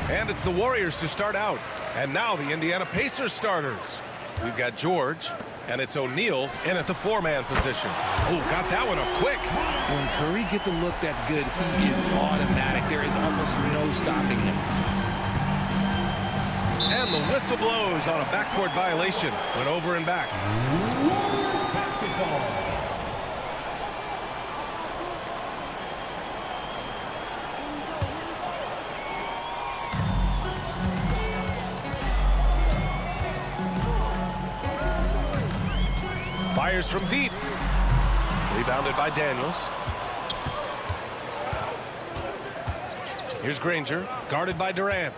And it's the Warriors to start out. And now the Indiana Pacers starters. We've got George, and it's O'Neal in at the four-man position. Oh, got that one up quick. When Curry gets a look that's good, he is automatic. There is almost no stopping him. And the whistle blows on a backcourt violation. Went over and back. Basketball. Fires from deep. Rebounded by Daniels. Here's Granger, guarded by Durant.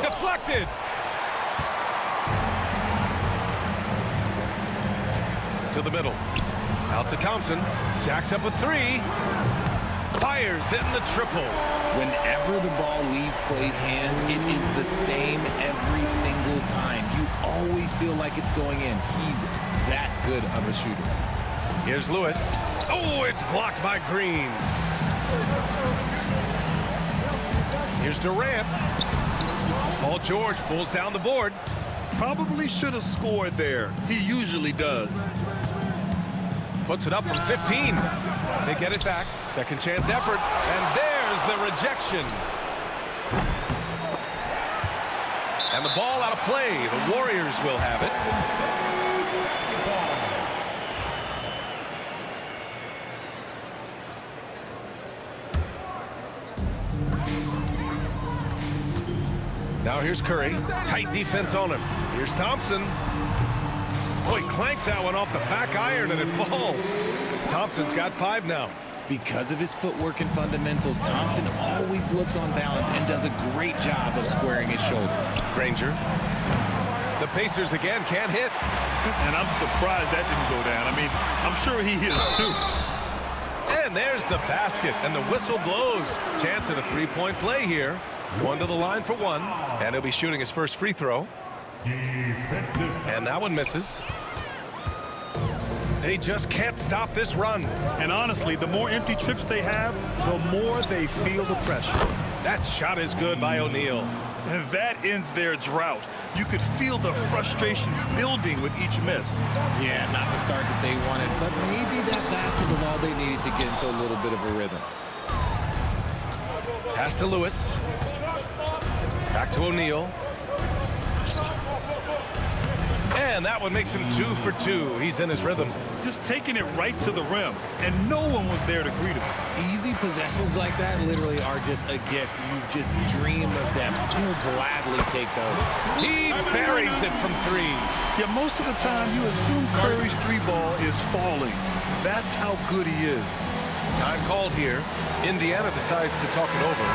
Deflected. To the middle. Out to Thompson. Jacks up a three. Fires in the triple. Whenever the ball leaves Clay's hands, it is the same every single time. You always feel like it's going in. He's that good of a shooter. Here's Lewis. Oh, it's blocked by Green. Here's Durant. Paul George pulls down the board. Probably should have scored there. He usually does. Puts it up from 15. They get it back. Second chance effort. And there's the rejection. And the ball out of play. The Warriors will have it. Now here's Curry. Tight defense on him. Here's Thompson. Oh, he clanks that one off the back iron and it falls. Thompson's got 5 now. Because of his footwork and fundamentals, Thompson always looks on balance and does a great job of squaring his shoulder. Granger. The Pacers again can't hit. And I'm surprised that didn't go down. I mean, I'm sure he is too. And there's the basket, and the whistle blows. Chance at a three-point play here. One to the line for one, and he'll be shooting his first free throw. And that one misses. They just can't stop this run. And honestly, the more empty trips they have, the more they feel the pressure. That shot is good by O'Neal. And that ends their drought. You could feel the frustration building with each miss. Yeah, not the start that they wanted, but maybe that basket was all they needed to get into a little bit of a rhythm. Pass to Lewis. Back to O'Neal. And that one makes him 2 for 2. He's in his rhythm. Just taking it right to the rim, and no one was there to greet him. Easy possessions like that literally are just a gift. You just dream of them. He'll gladly take those. He buries it from 3. Yeah, most of the time you assume Curry's 3-ball is falling. That's how good he is. Time called here. Indiana decides to talk it over.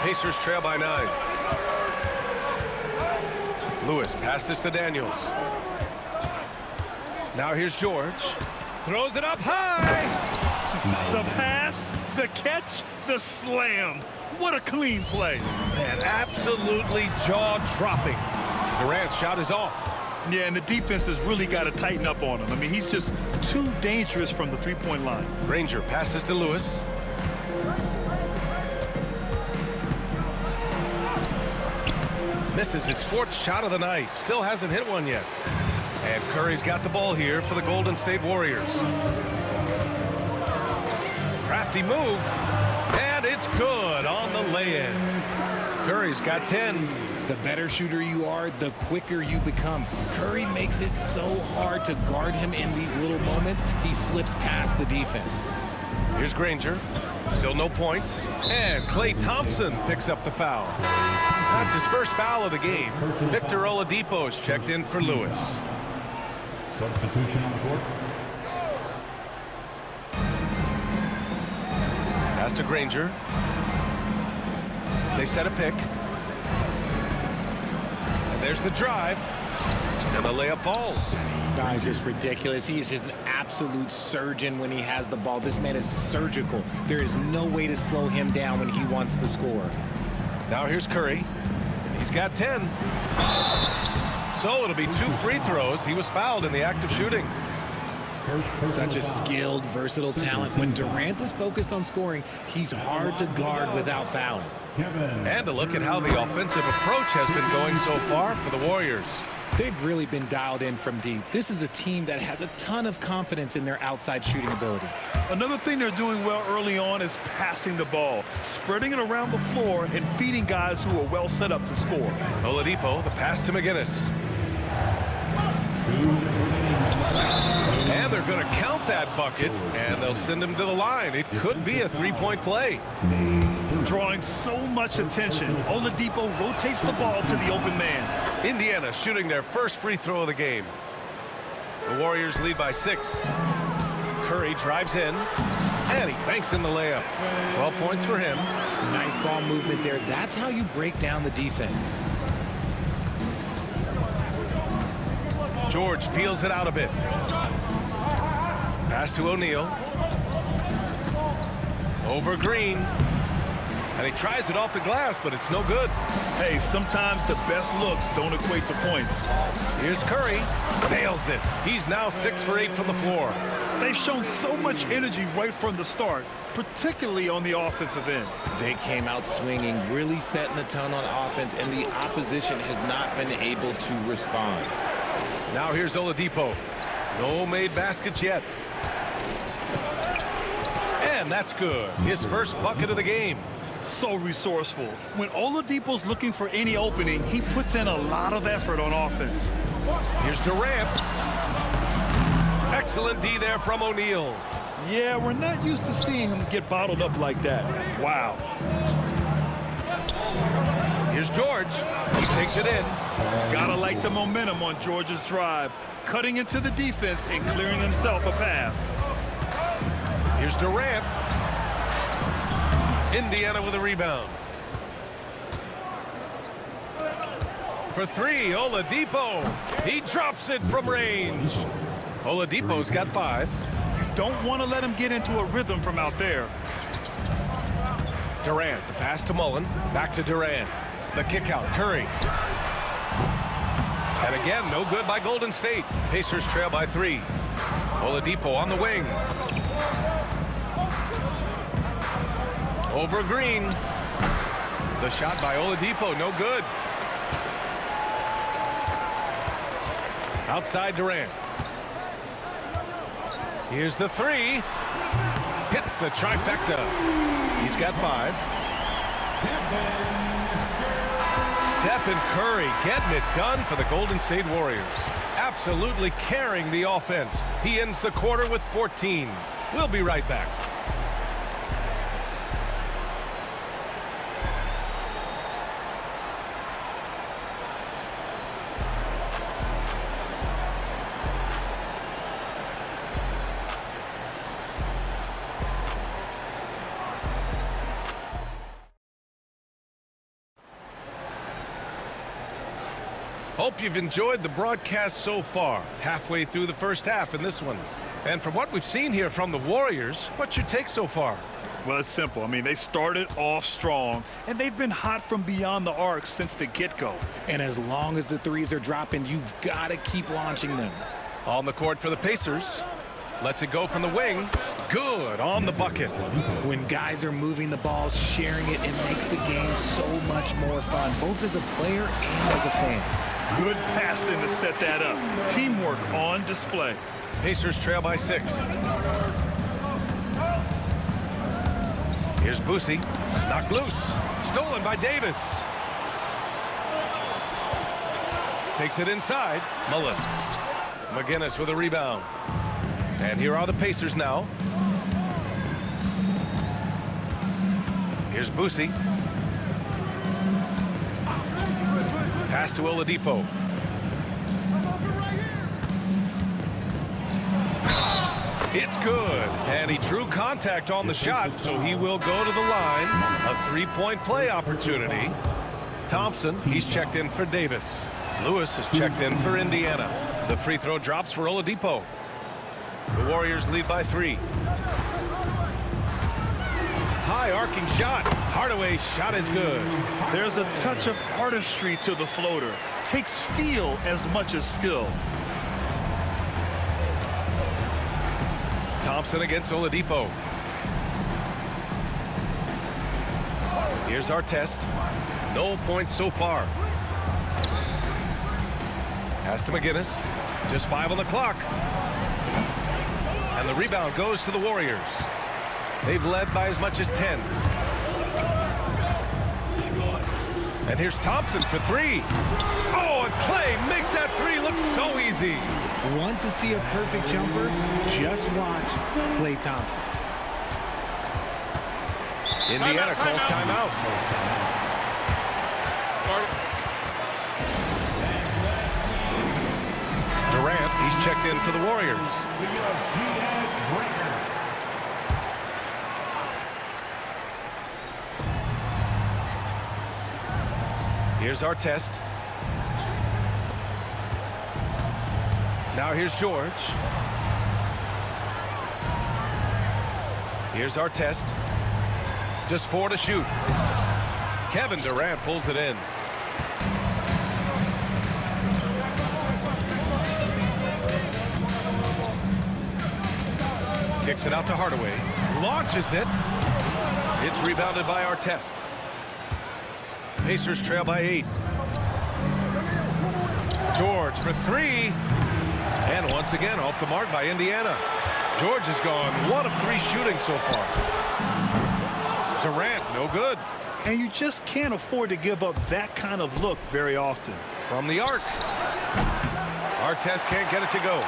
Pacers trail by 9. Lewis passes to Daniels. Now here's George. Throws it up high. The pass, the catch, the slam. What a clean play. And absolutely jaw-dropping. Durant's shot is off. Yeah, and the defense has really got to tighten up on him. I mean, he's just too dangerous from the three-point line. Granger passes to Lewis. Misses his 4th shot of the night. Still hasn't hit one yet. And Curry's got the ball here for the Golden State Warriors. Crafty move. And it's good on the lay-in. Curry's got 10. The better shooter you are, the quicker you become. Curry makes it so hard to guard him in these little moments. He slips past the defense. Here's Granger. Still no points. And Klay Thompson picks up the foul. That's his first foul of the game. Victor Oladipo's checked in for Lewis. Substitution on the court. Pass to Granger. They set a pick. And there's the drive. And the layup falls. He's just ridiculous. He is just an absolute surgeon when he has the ball. This man is surgical. There is no way to slow him down when he wants to score. Now here's Curry. He's got 10. So it'll be 2 free throws. He was fouled in the act of shooting. Such a skilled, versatile talent. When Durant is focused on scoring, he's hard to guard without fouling. And a look at how the offensive approach has been going so far for the Warriors. They've really been dialed in from deep. This is a team that has a ton of confidence in their outside shooting ability. Another thing they're doing well early on is passing the ball, spreading it around the floor and feeding guys who are well set up to score. Oladipo, the pass to McGinnis. And they're going to count that bucket, and they'll send him to the line. It could be a three-point play. Drawing so much attention, Oladipo rotates the ball to the open man. Indiana shooting their first free throw of the game. The Warriors lead by 6. Curry drives in, and he banks in the layup. 12 points for him. Nice ball movement there. That's how you break down the defense. George feels it out a bit. Pass to O'Neal. Over Green. And he tries it off the glass, but it's no good. Hey, sometimes the best looks don't equate to points. Here's Curry. Nails it. He's now 6 for 8 from the floor. They've shown so much energy right from the start, particularly on the offensive end. They came out swinging, really setting the tone on offense, and the opposition has not been able to respond. Now here's Oladipo. No made baskets yet. And that's good. His first bucket of the game. So resourceful. When Oladipo's looking for any opening, he puts in a lot of effort on offense. Here's Durant. Excellent D there from O'Neal. Yeah, we're not used to seeing him get bottled up like that. Wow. Here's George. He takes it in. Gotta like the momentum on George's drive, cutting into the defense and clearing himself a path. Here's Durant. Indiana with a rebound. For 3, Oladipo. He drops it from range. Oladipo's got 5. Don't want to let him get into a rhythm from out there. Durant, the pass to Mullen. Back to Durant. The kick out, Curry. And again, no good by Golden State. Pacers trail by 3. Oladipo on the wing. Over Green. The shot by Oladipo, no good. Outside Durant. Here's the 3. Hits the trifecta. He's got 5. Stephen Curry getting it done for the Golden State Warriors. Absolutely carrying the offense. He ends the quarter with 14. We'll be right back. Hope you've enjoyed the broadcast so far. Halfway through the first half in this one. And from what we've seen here from the Warriors, what's your take so far? Well, it's simple. I mean, they started off strong, and they've been hot from beyond the arc since the get-go. And as long as the threes are dropping, you've got to keep launching them. On the court for the Pacers. Lets it go from the wing. Good on the bucket. When guys are moving the ball, sharing it, it makes the game so much more fun, both as a player and as a fan. Good passing to set that up. Teamwork on display. Pacers trail by 6. Here's Boosie. Knocked loose. Stolen by Davis. Takes it inside. Mullen. McGinnis with a rebound. And here are the Pacers now. Here's Boosie. Pass to Oladipo. It's good. And he drew contact on the shot, so he will go to the line. A three-point play opportunity. Thompson, he's checked in for Davis. Lewis is checked in for Indiana. The free throw drops for Oladipo. The Warriors lead by 3. High arcing shot. Hardaway's shot is good. There's a touch of artistry to the floater. Takes feel as much as skill. Thompson against Oladipo. Here's our test. No points so far. Pass to McGinnis. Just 5 on the clock. And the rebound goes to the Warriors. They've led by as much as 10. And here's Thompson for 3. Oh, and Clay makes that 3 look so easy. Want to see a perfect jumper? Just watch Klay Thompson. Indiana calls timeout. Durant, he's checked in for the Warriors. Here's our test. Now here's George. Here's our test. Just 4 to shoot. Kevin Durant pulls it in. Kicks it out to Hardaway. Launches it. It's rebounded by Artest. Pacers trail by 8. George for 3. And once again off the mark by Indiana. George has gone 1 of 3 shooting so far. Durant, no good. And you just can't afford to give up that kind of look very often. From the arc. Artest can't get it to go.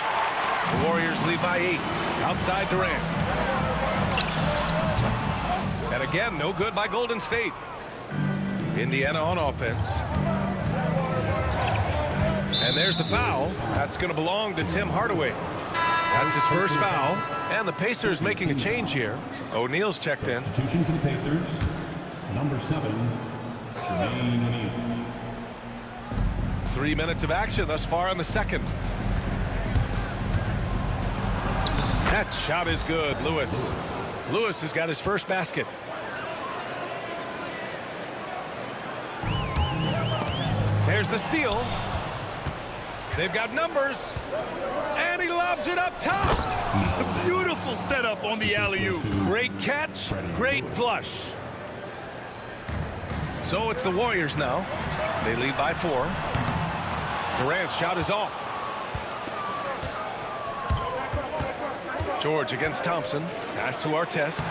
The Warriors lead by 8. Outside Durant. And again, no good by Golden State. Indiana on offense. And there's the foul. That's going to belong to Tim Hardaway. That's his first foul. And the Pacers making a change here. O'Neal's checked in. Substitution for the Pacers. Number 7, Jermaine O'Neal. 3 minutes of action thus far in the second. That shot is good. Lewis. Lewis has got his first basket. There's the steal. They've got numbers. And he lobs it up top. A beautiful setup on the alley-oop. Great catch. Great flush. So it's the Warriors now. They lead by 4. Durant's shot is off. George against Thompson. Pass to Artest.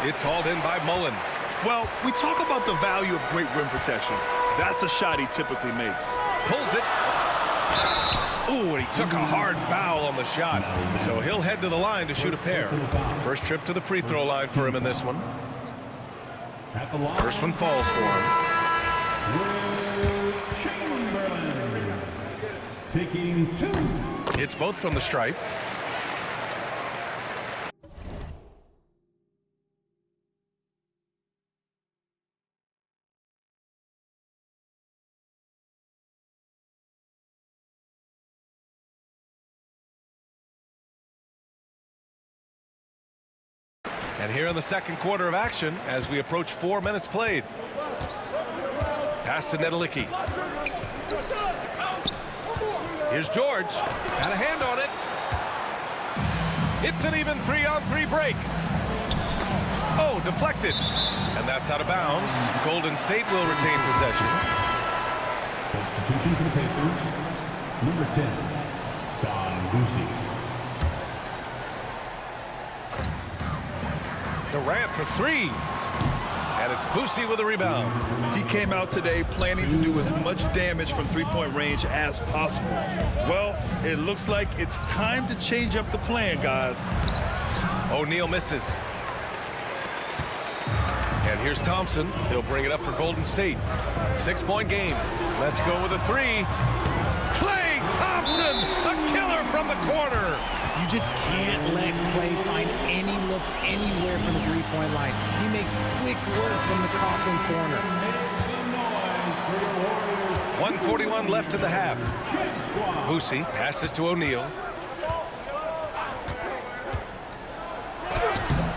It's hauled in by Mullen. Well, we talk about the value of great rim protection. That's a shot he typically makes. Pulls it. Ooh, and he took a hard foul on the shot. So he'll head to the line to shoot a pair. First trip to the free throw line for him in this one. At the line, First one falls for him. Chamberlain. Taking 2. It's both from the stripe. And here in the second quarter of action as we approach 4 minutes played. Pass to Nedelicki. Here's George. Got a hand on it. It's an even 3-on-3 break. Oh, deflected. And that's out of bounds. Golden State will retain possession. Substitution for the Pacers. Number 10, Don Boosie. Durant for 3. And it's Boosie with a rebound. He came out today planning to do as much damage from three-point range as possible. Well, it looks like it's time to change up the plan, guys. O'Neal misses. And here's Thompson. He'll bring it up for Golden State. 6-point game. Let's go with a 3. Klay Thompson, a killer from the corner. You just can't let Klay find any looks anywhere from the three-point line. He makes quick work from the coffin corner. 1:41 left in the half. Boosie passes to O'Neal.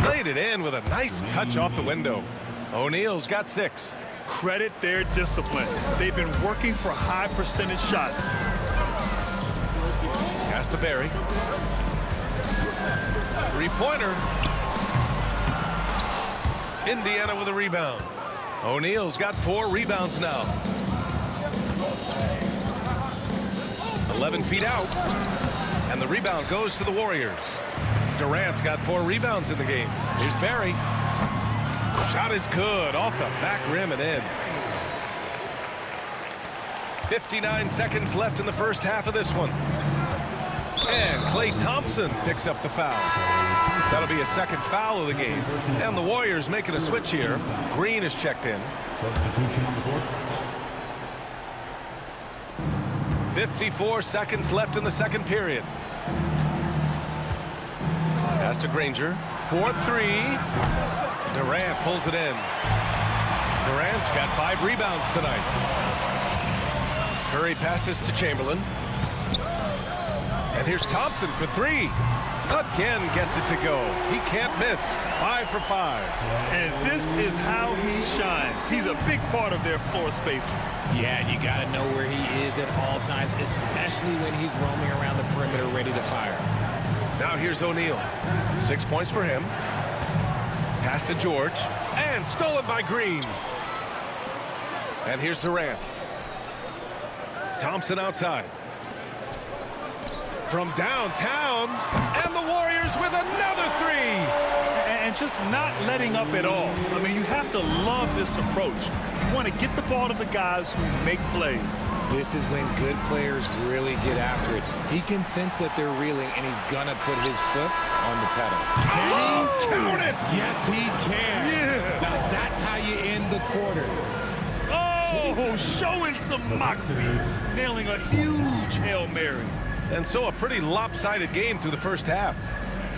Laid it in with a nice touch off the window. O'Neal's got 6. Credit their discipline. They've been working for high percentage shots. Pass to Barry. Three-pointer. Indiana with a rebound. O'Neal's got 4 rebounds now. 11 feet out. And the rebound goes to the Warriors. Durant's got 4 rebounds in the game. Here's Barry. Shot is good. Off the back rim and in. 59 seconds left in the first half of this one. And Klay Thompson picks up the foul. That'll be a second foul of the game. And the Warriors making a switch here. Green is checked in. Substitution on the court. 54 seconds left in the second period. Pass to Granger. 4-3. Durant pulls it in. Durant's got 5 rebounds tonight. Curry passes to Chamberlain. And here's Thompson for 3. Again gets it to go. He can't miss. 5 for 5. And this is how he shines. He's a big part of their floor spacing. Yeah, and you got to know where he is at all times, especially when he's roaming around the perimeter ready to fire. Now here's O'Neal. 6 points for him. Pass to George. And stolen by Green. And here's Durant. Thompson outside. From downtown. And the Warriors with another 3. And just not letting up at all. I mean, you have to love this approach. You want to get the ball to the guys who make plays. This is when good players really get after it. He can sense that they're reeling, and he's going to put his foot on the pedal. Can he? Count it! Yes, he can. Yeah. Now, that's how you end the quarter. Oh, showing some moxie. Nailing a huge Hail Mary. And so a pretty lopsided game through the first half.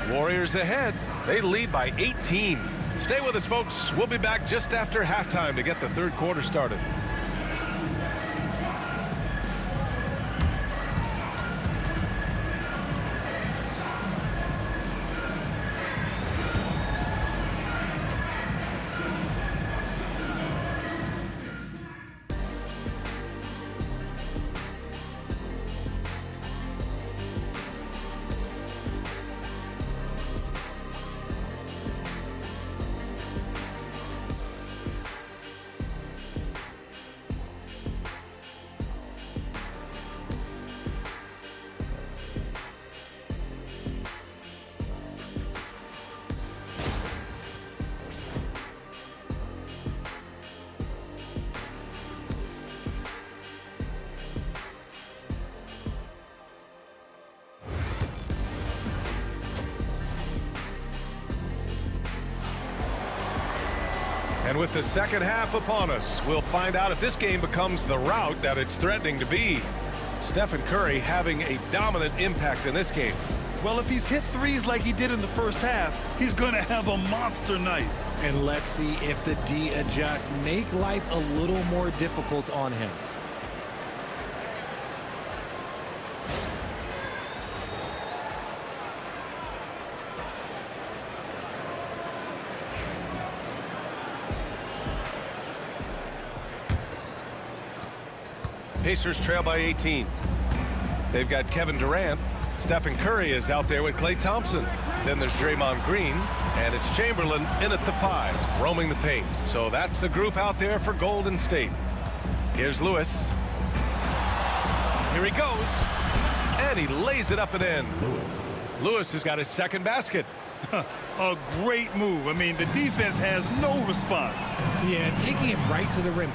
Warriors ahead. They lead by 18. Stay with us, folks. We'll be back just after halftime to get the third quarter started. And with the second half upon us, we'll find out if this game becomes the rout that it's threatening to be. Stephen Curry having a dominant impact in this game. Well, if he's hit threes like he did in the first half, he's going to have a monster night. And let's see if the D adjusts, make life a little more difficult on him. Pacers trail by 18. They've got Kevin Durant. Stephen Curry is out there with Klay Thompson. Then there's Draymond Green, and it's Chamberlain in at the 5, roaming the paint. So that's the group out there for Golden State. Here's Lewis. Here he goes, and he lays it up and in. Lewis has got his second basket. A great move. I mean, the defense has no response. Yeah, taking it right to the rim.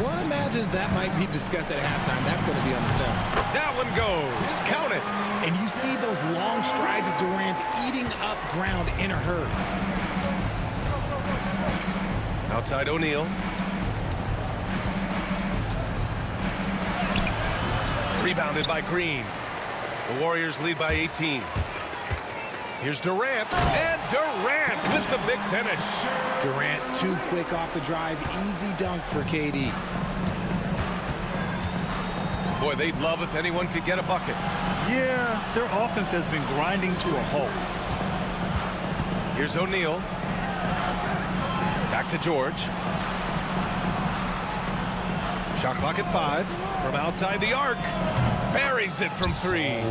One imagines that might be discussed at halftime. That's going to be on the film. That one goes. Count it. And you see those long strides of Durant eating up ground in a hurry. Outside O'Neal. Rebounded by Green. The Warriors lead by 18. Here's Durant, and Durant with the big finish. Durant too quick off the drive. Easy dunk for KD. Boy, they'd love if anyone could get a bucket. Yeah, their offense has been grinding to a halt. Here's O'Neal. Back to George. Shot clock at 5. From outside the arc. Buries it from 3.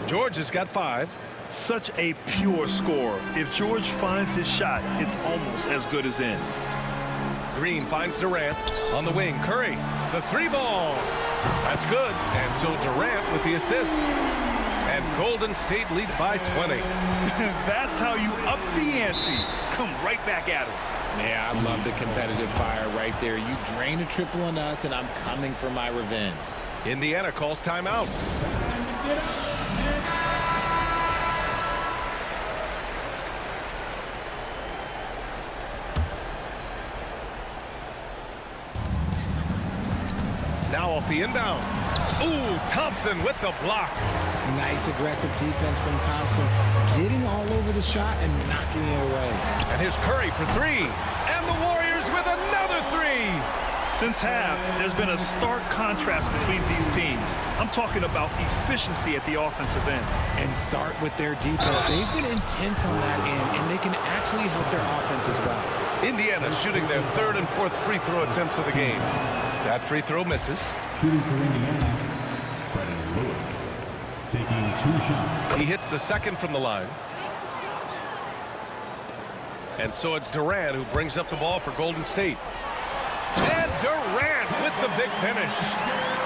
George has got 5. Such a pure score. If George finds his shot, it's almost as good as in. Green finds Durant on the wing. Curry, the three ball. That's good. And so Durant with the assist. And Golden State leads by 20. That's how you up the ante. Come right back at him. Yeah, I love the competitive fire right there. You drain a triple on us, and I'm coming for my revenge. Indiana calls timeout. Now off the inbound. Ooh, Thompson with the block. Nice aggressive defense from Thompson, getting all over the shot and knocking it away. And here's Curry for three. And the Warriors with another three. Since half, there's been a stark contrast between these teams. I'm talking about efficiency at the offensive end. And start with their defense. They've been intense on that end, and they can actually help their offense as well. Indiana shooting their third and fourth free throw attempts of the game. That free throw misses. Shooting for Indiana, Freddie Lewis. Taking 2 shots. He hits the second from the line. And so it's Durant who brings up the ball for Golden State. And Durant with the big finish.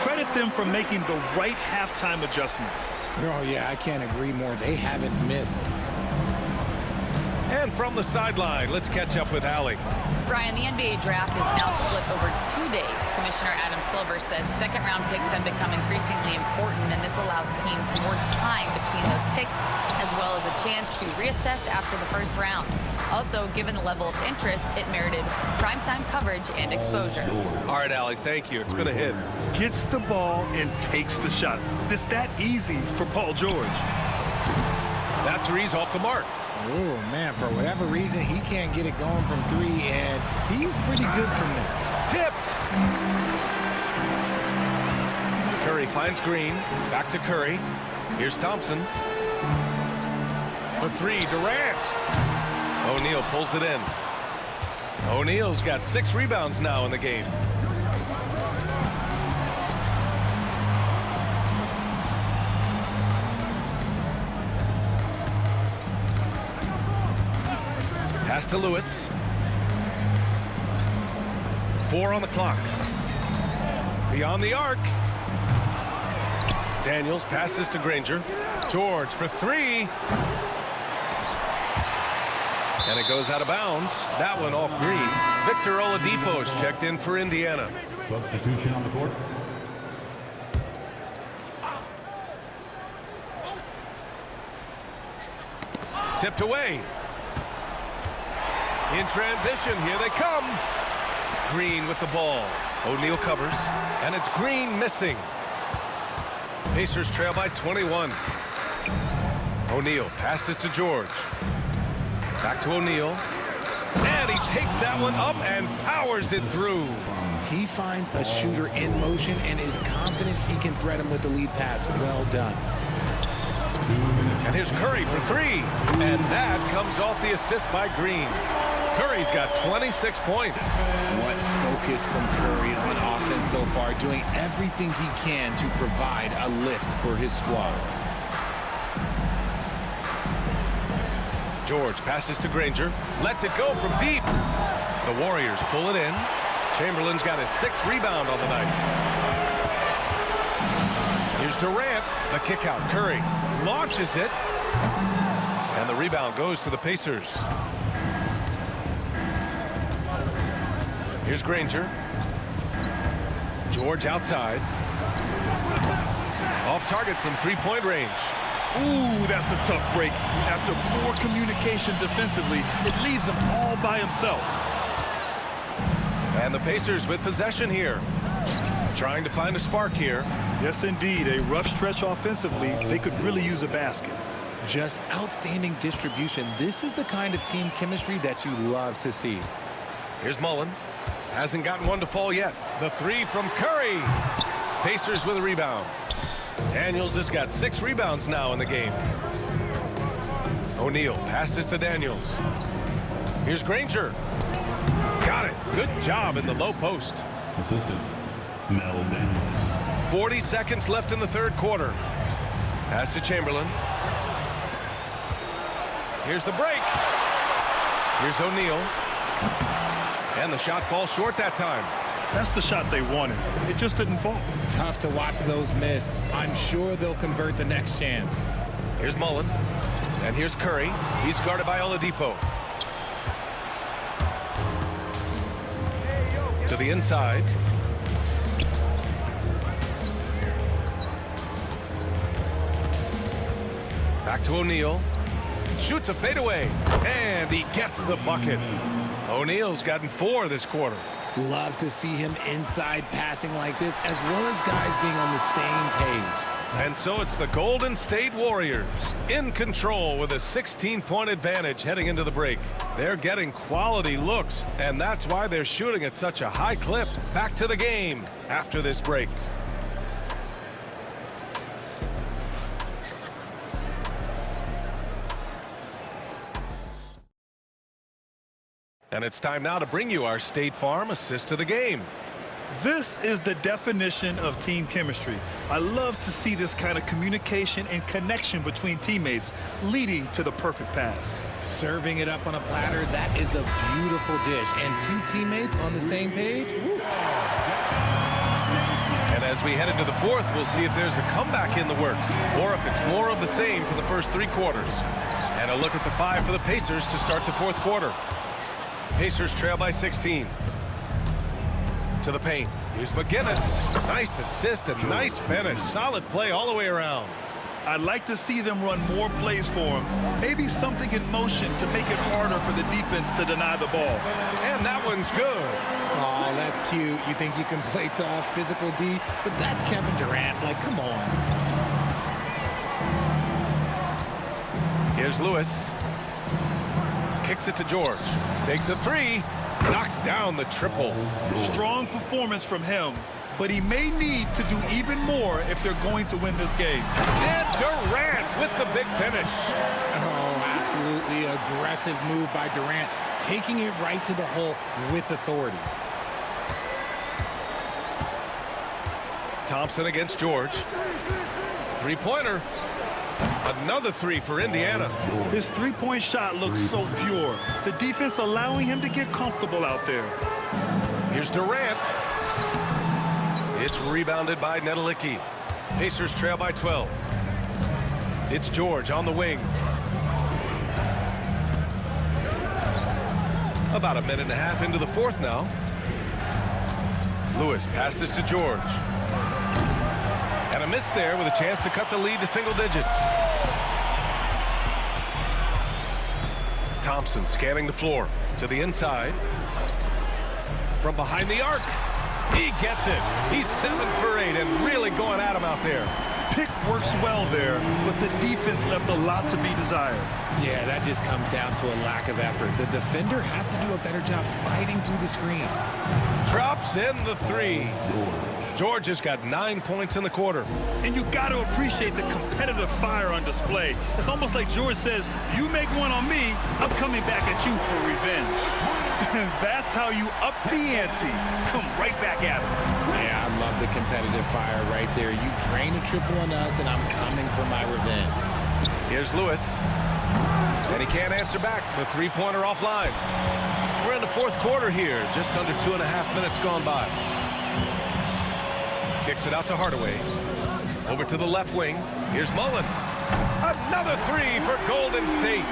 Credit them for making the right halftime adjustments. Oh, yeah, I can't agree more. They haven't missed. And from the sideline, let's catch up with Allie. Brian, the NBA draft is now split over 2 days. Commissioner Adam Silver said second-round picks have become increasingly important, and this allows teams more time between those picks, as well as a chance to reassess after the first round. Also, given the level of interest, it merited primetime coverage and exposure. All right, Allie, thank you. It's been a hit. Gets the ball and takes the shot. It's that easy for Paul George. That three's off the mark. Oh, man, for whatever reason, he can't get it going from 3, and he's pretty good from there. Tipped. Curry finds Green. Back to Curry. Here's Thompson. For 3, Durant. O'Neal pulls it in. O'Neal's got 6 rebounds now in the game. Pass to Lewis. 4 on the clock. Beyond the arc. Daniels passes to Granger. George for 3. And it goes out of bounds. That one off Green. Victor Oladipo's checked in for Indiana. Substitution on the court. Tipped away. In transition, here they come. Green with the ball. O'Neal covers, and it's Green missing. Pacers trail by 21. O'Neal passes to George. Back to O'Neal. And he takes that one up and powers it through. He finds a shooter in motion and is confident he can thread him with the lead pass. Well done. And here's Curry for 3. And that comes off the assist by Green. Curry's got 26 points. What focus from Curry on offense so far, doing everything he can to provide a lift for his squad. George passes to Granger. Lets it go from deep. The Warriors pull it in. Chamberlain's got his 6th rebound on the night. Here's Durant. The kick out. Curry launches it. And the rebound goes to the Pacers. Here's Granger. George outside. Off target from 3-point range. Ooh, that's a tough break. After poor communication defensively, it leaves him all by himself. And the Pacers with possession here. Trying to find a spark here. Yes, indeed. A rough stretch offensively. They could really use a basket. Just outstanding distribution. This is the kind of team chemistry that you love to see. Here's Mullen. Hasn't gotten one to fall yet. The 3 from Curry. Pacers with a rebound. Daniels has got 6 rebounds now in the game. O'Neal passes to Daniels. Here's Granger. Got it. Good job in the low post. Assistant, Mel Daniels. 40 seconds left in the third quarter. Pass to Chamberlain. Here's the break. Here's O'Neal. And the shot falls short that time. That's the shot they wanted. It just didn't fall. Tough to watch those miss. I'm sure they'll convert the next chance. Here's Mullen. And here's Curry. He's guarded by Oladipo. To the inside. Back to O'Neal. Shoots a fadeaway. And he gets the bucket. O'Neal's gotten 4 this quarter. Love to see him inside passing like this, as well as guys being on the same page. And so it's the Golden State Warriors in control with a 16-point advantage heading into the break. They're getting quality looks, and that's why they're shooting at such a high clip. Back to the game after this break. And it's time now to bring you our State Farm assist to the game. This is the definition of team chemistry. I love to see this kind of communication and connection between teammates leading to the perfect pass. Serving it up on a platter, that is a beautiful dish. And 2 teammates on the same page. Woo. And as we head into the 4th, we'll see if there's a comeback in the works or if it's more of the same for the first 3 quarters. And a look at the 5 for the Pacers to start the 4th quarter. Pacers trail by 16. To the paint. Here's McGinnis. Nice assist and nice finish. Solid play all the way around. I'd like to see them run more plays for him. Maybe something in motion to make it harder for the defense to deny the ball. And that one's good. Oh, that's cute. You think you can play tough, physical D, but that's Kevin Durant. Like, come on. Here's Lewis. Kicks it to George. Takes a 3. Knocks down the triple. Strong performance from him, but he may need to do even more if they're going to win this game. And Durant with the big finish. Oh, absolutely aggressive move by Durant, taking it right to the hole with authority. Thompson against George. 3-pointer. Another 3 for Indiana. His 3-point shot looks so pure. The defense allowing him to get comfortable out there. Here's Durant. It's rebounded by Nedelicki. Pacers trail by 12. It's George on the wing. About a minute and a half into the 4th now. Lewis passes to George. And a miss there with a chance to cut the lead to single digits. Thompson scanning the floor to the inside. From behind the arc. He gets it. He's 7 for 8 and really going at him out there. Pick works well there, but the defense left a lot to be desired. Yeah, that just comes down to a lack of effort. The defender has to do a better job fighting through the screen. Drops in the 3. George has got 9 points in the quarter. And you got to appreciate the competitive fire on display. It's almost like George says, you make one on me, I'm coming back at you for revenge. And that's how you up the ante. Come right back at him. Yeah, I love the competitive fire right there. You drain a triple on us, and I'm coming for my revenge. Here's Lewis. And he can't answer back. The 3-pointer offline. We're in the 4th quarter here. Just under 2.5 minutes gone by. Kicks it out to Hardaway. Over to the left wing. Here's Mullen. Another 3 for Golden State.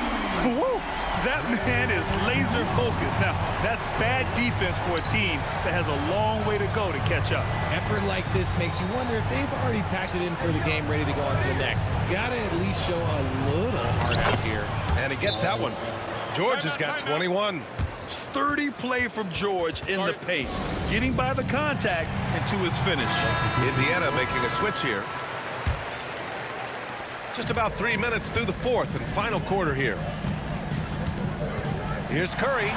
Woo! That man is laser focused. Now, that's bad defense for a team that has a long way to go to catch up. Effort like this makes you wonder if they've already packed it in for the game, ready to go on to the next. Gotta at least show a little heart out here. And he gets that one. George has got 21. Sturdy play from George in the paint, getting by the contact and to his finish. Indiana making a switch here. Just about 3 minutes through the 4th and final quarter here. Here's Curry.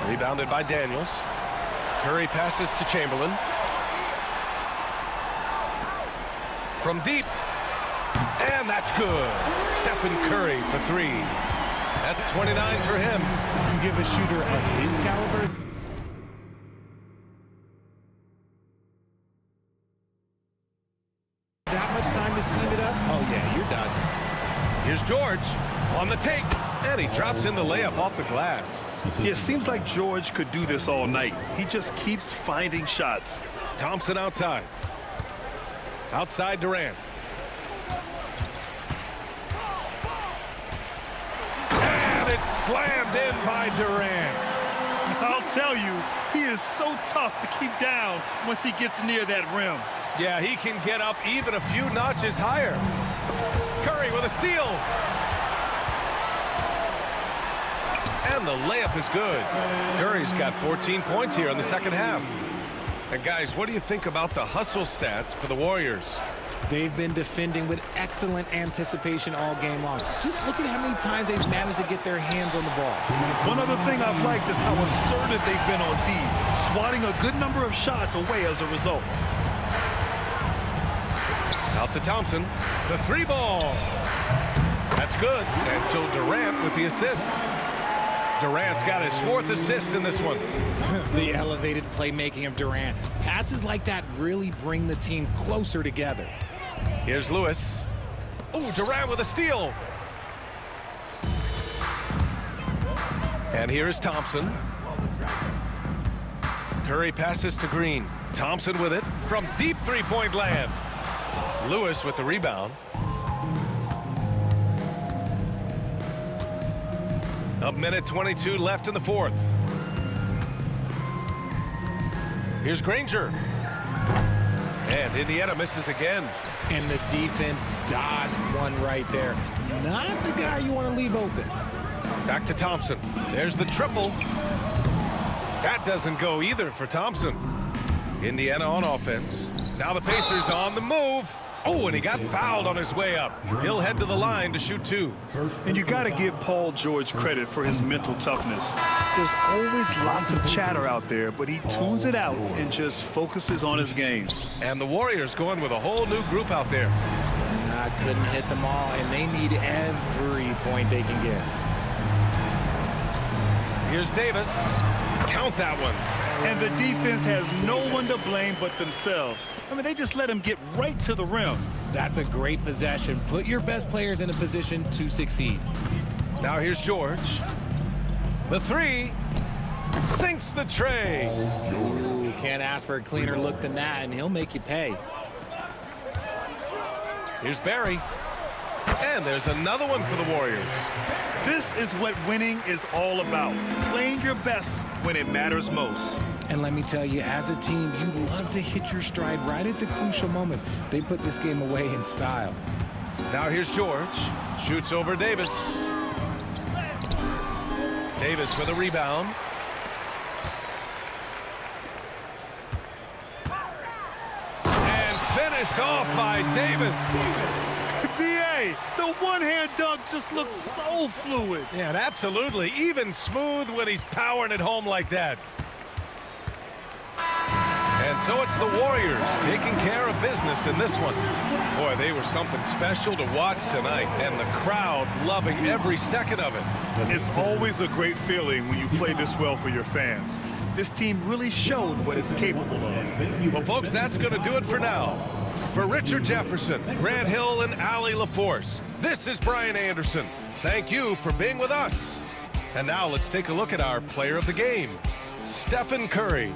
Rebounded by Daniels. Curry passes to Chamberlain. From deep. And that's good. Stephen Curry for 3. That's 29 for him. You give a shooter of his caliber that much time to seam it up? Oh, yeah, you're done. Here's George On the take, and he drops in the layup off the glass. Yeah, it seems like George could do this all night. He just keeps finding shots. Thompson outside. Outside Durant. And it's slammed in by Durant. I'll tell you, he is so tough to keep down once he gets near that rim. Yeah, he can get up even a few notches higher. Curry with a steal. And the layup is good. Curry's got 14 points here in the second half. And guys, what do you think about the hustle stats for the Warriors? They've been defending with excellent anticipation all game long. Just look at how many times they've managed to get their hands on the ball. One other thing I've liked is how assertive they've been on D, swatting a good number of shots away as a result. Out to Thompson. The three ball. That's good. And so Durant with the assist. Durant's got his fourth assist in this one. The elevated playmaking of Durant. Passes like that really bring the team closer together. Here's Lewis. Oh, Durant with a steal. And here is Thompson. Curry passes to Green. Thompson with it from deep three-point land. Lewis with the rebound. A minute 22 left in the fourth. Here's Granger. And Indiana misses again. And the defense dodged one right there. Not the guy you want to leave open. Back to Thompson. There's the triple. That doesn't go either for Thompson. Indiana on offense. Now the Pacers on the move. Oh, and he got fouled on his way up. He'll head to the line to shoot two. And you got to give Paul George credit for his mental toughness. There's always lots of chatter out there, but he tunes it out and just focuses on his game. And the Warriors going with a whole new group out there. I couldn't hit them all, and they need every point they can get. Here's Davis. Count that one. And the defense has no one to blame but themselves. I mean, they just let him get right to the rim. That's a great possession. Put your best players in a position to succeed. Now here's George. The three. Sinks the tray. Ooh, can't ask for a cleaner look than that, and he'll make you pay. Here's Barry. And there's another one for the Warriors. This is what winning is all about. Playing your best when it matters most. And let me tell you, as a team, you love to hit your stride right at the crucial moments. They put this game away in style. Now here's George. Shoots over Davis. Davis with a rebound. And finished off by Davis. B.A., the one-hand dunk just looks so fluid. Yeah, and absolutely. Even smooth when he's powering it home like that. And so it's the Warriors taking care of business in this one. Boy, they were something special to watch tonight, and the crowd loving every second of it. It's always a great feeling when you play this well for your fans. This team really showed what it's capable of. Well, folks, that's going to do it for now. For Richard Jefferson, Grant Hill, and Allie LaForce, this is Brian Anderson. Thank you for being with us. And now let's take a look at our player of the game, Stephen Curry.